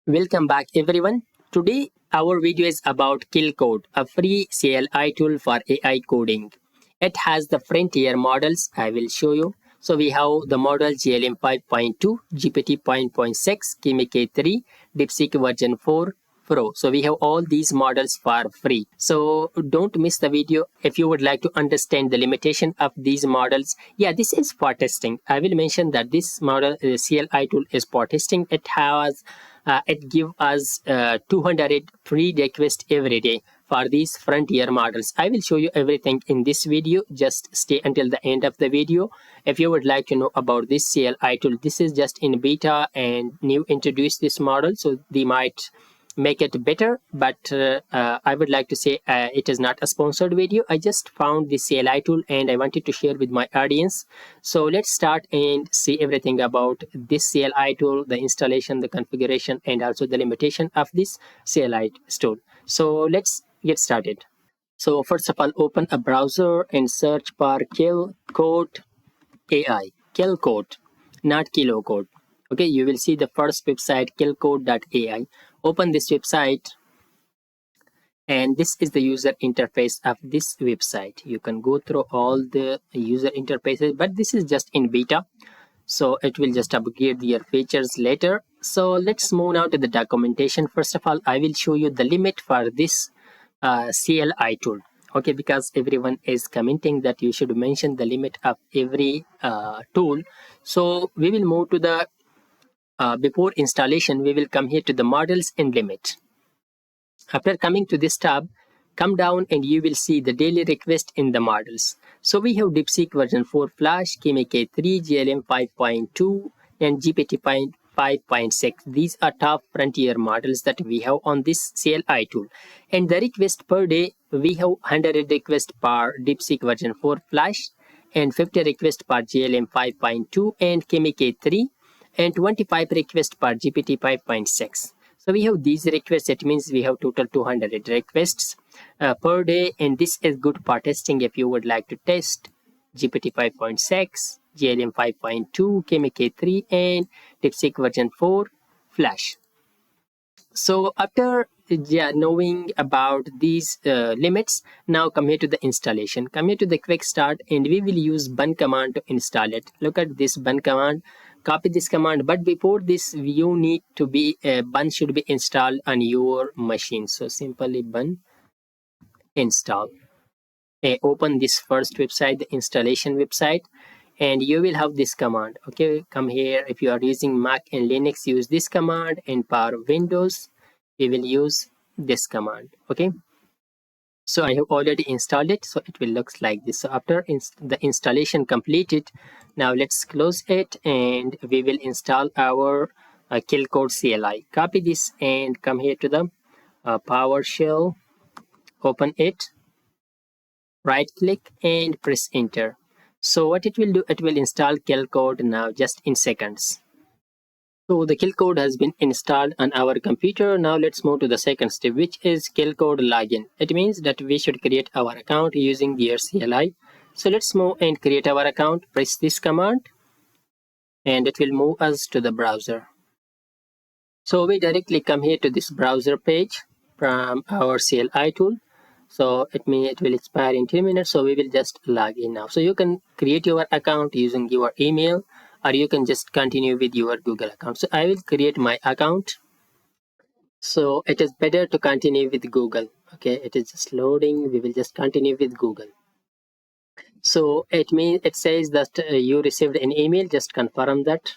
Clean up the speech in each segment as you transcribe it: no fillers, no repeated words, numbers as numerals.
Welcome back everyone. Today our video is about KeelCode, a free CLI tool for AI coding. It has the frontier models I will show you. So we have the model GLM 5.2, GPT-5.6, Kimi K3, DeepSeek version 4 Pro. So we have all these models for free. So don't miss the video if you would like to understand the limitation of these models. Yeah, this is for testing. I will mention that this model CLI tool is for testing. It give us 200 free requests every day for these frontier models. I will show you everything in this video. Just stay until the end of the video. If you would like to know about this CLI tool, this is just in beta and new introduced this model, so they might make it better, but I would like to say it is not a sponsored video. I just found this CLI tool and I wanted to share with my audience. So let's start and see everything about this CLI tool, the installation, the configuration, and also the limitation of this CLI tool. So let's get started. So first of all, open a browser and search for KeelCode AI. KeelCode, not KeelCode. Okay, you will see the first website, KeelCode.ai. Open this website, and this is the user interface of this website. You can go through all the user interfaces, but this is just in beta, so it will just upgrade your features later. So let's move now to the documentation. First of all, I will show you the limit for this CLI tool. Okay, because everyone is commenting that you should mention the limit of every tool. So we will move to the before installation. We will come here to the models and limit. After coming to this tab, come down and you will see the daily request in the models. So we have DeepSeek version 4 Flash, Kimi K3, GLM 5.2, and GPT-5.6. These are top frontier models that we have on this CLI tool. And the request per day, we have 100 requests per DeepSeek version 4 Flash, and 50 requests per GLM 5.2 and Kimi K3, and 25 requests per GPT 5.6. So we have these requests. It means we have total 200 requests per day, and this is good for testing if you would like to test GPT 5.6, GLM 5.2, Kimi K3, and DeepSeek version 4 Flash. So after knowing about these limits, now come here to the installation. Come here to the quick start, and we will use bun command to install it. Look at this bun command. Copy this command, but before this you need to be bun should be installed on your machine. So simply bun install. Open this first website, the installation website, and you will have this command. Okay, come here. If you are using Mac and Linux, use this command, and for Windows we will use this command. Okay, so I have already installed it, so it will look like this. So after the installation completed, now let's close it and we will install our KeelCode CLI. Copy this and come here to the PowerShell, open it, right click and press enter. So what it will do, it will install KeelCode now just in seconds. So the KeelCode has been installed on our computer. Now let's move to the second step, which is KeelCode login. It means that we should create our account using their CLI. So let's move and create our account. Press this command and it will move us to the browser. So we directly come here to this browser page from our CLI tool. So it will expire in 2 minutes. So we will just log in now. So you can create your account using your email, or you can just continue with your Google account. So I will create my account. So it is better to continue with Google. Okay, it is just loading. We will just continue with Google. So it says that you received an email. Just confirm that.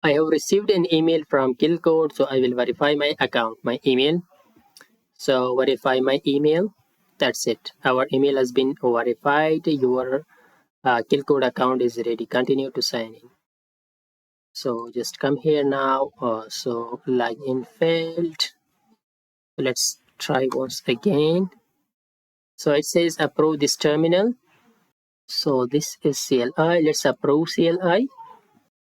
I have received an email from KeelCode, so I will verify my account, my email. So verify my email. That's it. Our email has been verified. Your KeelCode account is ready. Continue to sign in. So just come here now. So login failed. Let's try once again. So it says approve this terminal. So this is CLI. Let's approve CLI.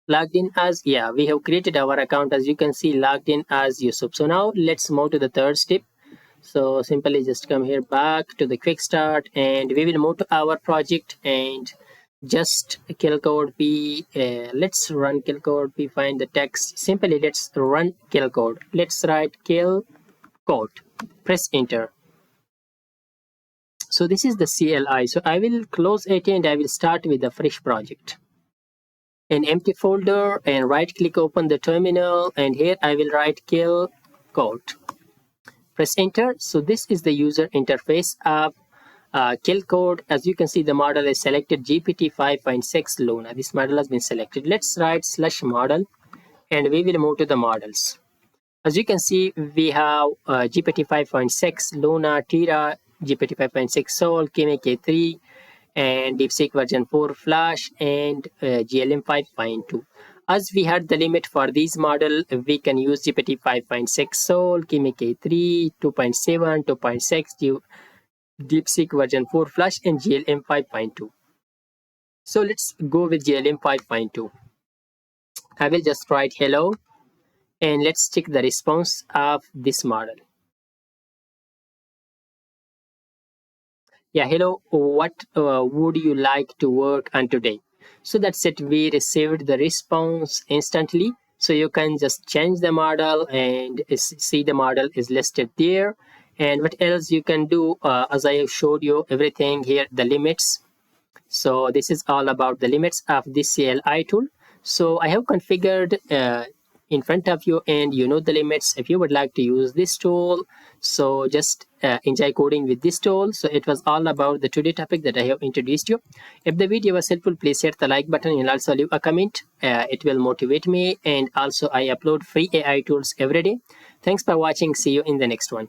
Logged in as, yeah, we have created our account, as you can see, logged in as Yousaf. So now let's move to the third step. So simply just come here back to the quick start, and we will move to our project, and just KeelCode P. Let's run KeelCode P. Find the text. Simply let's run KeelCode. Let's write KeelCode. Press enter. So this is the CLI. So I will close it and I will start with a fresh project. An empty folder, and right click open the terminal, and here I will write KeelCode. Press enter. So this is the user interface of KeelCode. As you can see, the model is selected GPT-5.6 Luna. This model has been selected. Let's write /model and we will move to the models. As you can see, we have GPT 5.6, Luna, Tira, GPT 5.6 Sol, Kimi K3, and DeepSeek version 4 Flash, and GLM 5.2. As we had the limit for these model, we can use GPT 5.6 Sol, Kimi K3, 2.7, 2.6, DeepSeek version 4 Flash, and GLM 5.2. So let's go with GLM 5.2. I will just write hello. And let's check the response of this model. Yeah, hello, what would you like to work on today? So that's it. We received the response instantly. So you can just change the model and see the model is listed there. And what else you can do, as I have showed you everything here, the limits. So this is all about the limits of this CLI tool. So I have configured in front of you, and you know the limits. If you would like to use this tool, so just enjoy coding with this tool. So it was all about the today topic that I have introduced you. If the video was helpful, please hit the like button and also leave a comment. It will motivate me, and also I upload free AI tools every day. Thanks for watching. See you in the next one.